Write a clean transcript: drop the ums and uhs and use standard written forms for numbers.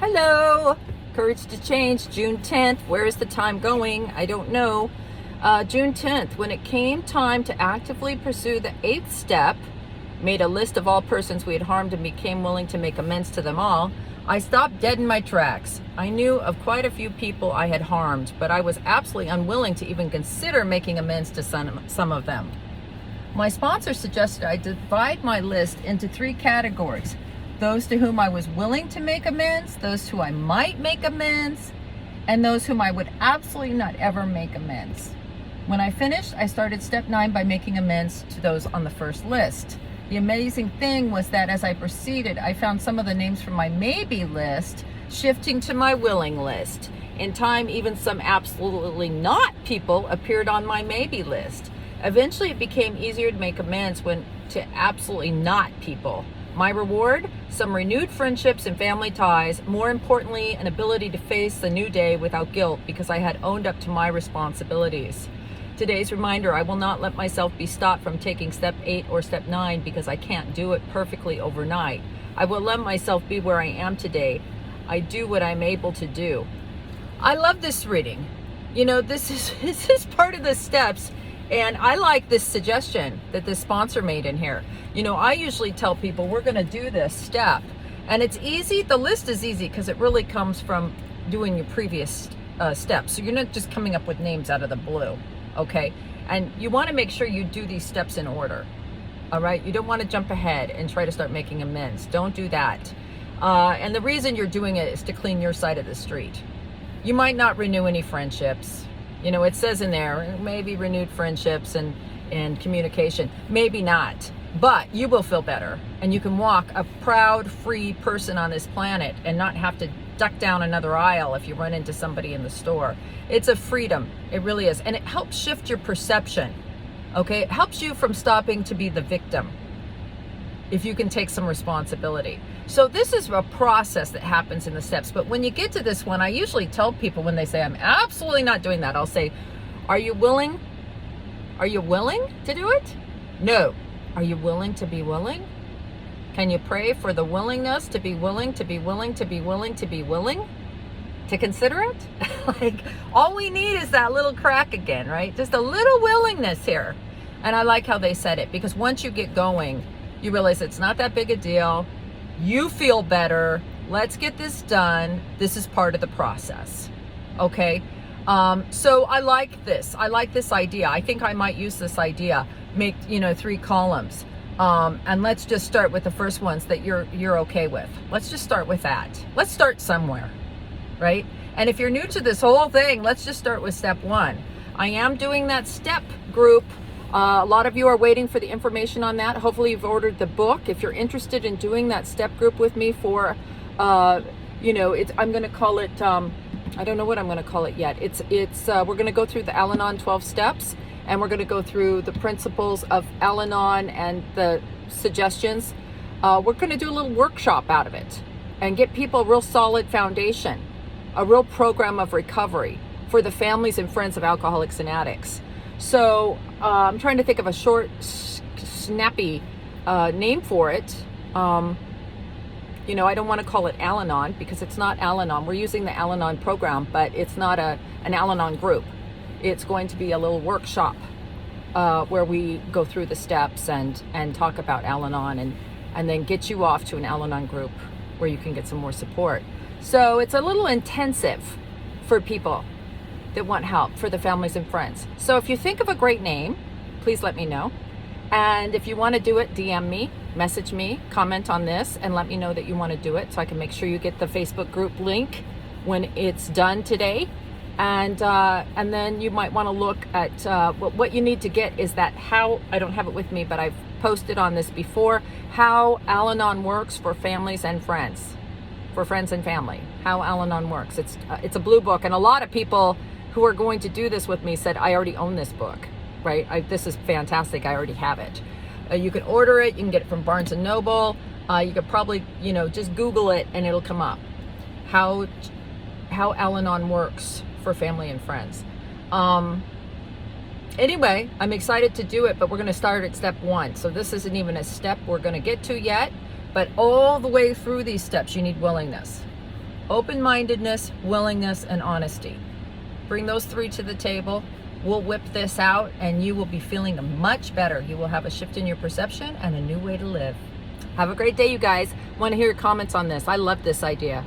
Hello, Courage to Change, June 10th. Where is the time going? I don't know. June 10th, when it came time to actively pursue the 8th step, made a list of all persons we had harmed and became willing to make amends to them all, I stopped dead in my tracks. I knew of quite a few people I had harmed, but I was absolutely unwilling to even consider making amends to some of them. My sponsor suggested I divide my list into 3 categories: those to whom I was willing to make amends, those who I might make amends, and those whom I would absolutely not ever make amends. When I finished, I started step 9 by making amends to those on the first list. The amazing thing was that as I proceeded, I found some of the names from my maybe list shifting to my willing list. In time, even some absolutely not people appeared on my maybe list. Eventually, it became easier to make amends when to absolutely not people. My reward? Some renewed friendships and family ties. More importantly, an ability to face the new day without guilt because I had owned up to my responsibilities. Today's reminder: I will not let myself be stopped from taking step 8 or step 9 because I can't do it perfectly overnight. I will let myself be where I am today. I do what I'm able to do. I love this reading. You know, this is part of the steps. And I like this suggestion that the sponsor made in here. You know, I usually tell people we're going to do this step. And it's easy. The list is easy because it really comes from doing your previous steps. So you're not just coming up with names out of the blue. Okay? And you want to make sure you do these steps in order. All right? You don't want to jump ahead and try to start making amends. Don't do that. And the reason you're doing it is to clean your side of the street. You might not renew any friendships. You know, it says in there, maybe renewed friendships and communication. Maybe not. But you will feel better. And you can walk a proud, free person on this planet and not have to duck down another aisle if you run into somebody in the store. It's a freedom. It really is. And it helps shift your perception. Okay? It helps you from stopping to be the victim, if you can take some responsibility. So this is a process that happens in the steps. But when you get to this one, I usually tell people when they say, I'm absolutely not doing that, I'll say, are you willing? Are you willing to do it? No. Are you willing to be willing? Can you pray for the willingness to be willing, to be willing, to be willing, to be willing? To consider it? Like, all we need is that little crack again, right? Just a little willingness here. And I like how they said it, because once you get going, you realize it's not that big a deal. You feel better. Let's get this done. This is part of the process. Okay? So I like this. I like this idea. I think I might use this idea. Make, 3 columns. And let's just start with the first ones that you're okay with. Let's just start with that. Let's start somewhere, right? And if you're new to this whole thing, let's just start with step 1. I am doing that step group. A lot of you are waiting for the information on that. Hopefully you've ordered the book. If you're interested in doing that step group with me for, I'm going to call it, I don't know what I'm going to call it yet. We're going to go through the Al-Anon 12 steps, and we're going to go through the principles of Al-Anon and the suggestions. We're going to do a little workshop out of it and get people a real solid foundation, a real program of recovery for the families and friends of alcoholics and addicts. So I'm trying to think of a short, snappy name for it. I don't want to call it Al-Anon because it's not Al-Anon. We're using the Al-Anon program, but it's not an Al-Anon group. It's going to be a little workshop where we go through the steps and talk about Al-Anon and then get you off to an Al-Anon group where you can get some more support. So it's a little intensive for people that want help, for the families and friends. So if you think of a great name, please let me know. And if you want to do it, DM me, message me, comment on this, and let me know that you want to do it so I can make sure you get the Facebook group link when it's done today. And then you might want to look at what you need to get is that how, I don't have it with me, but I've posted on this before, how Al-Anon works for families and friends, for friends and family, how Al-Anon works. It's a blue book, and a lot of people who are going to do this with me said, I already own this book, right? This is fantastic. I already have it. You can order it. You can get it from Barnes & Noble. You could probably, just Google it and it'll come up. How Al-Anon works for family and friends. Anyway, I'm excited to do it, but we're going to start at step 1. So this isn't even a step we're going to get to yet, but all the way through these steps, you need willingness. Open-mindedness, willingness, and honesty. Bring those 3 to the table. We'll whip this out and you will be feeling much better. You will have a shift in your perception and a new way to live. Have a great day, you guys. Want to hear your comments on this. I love this idea.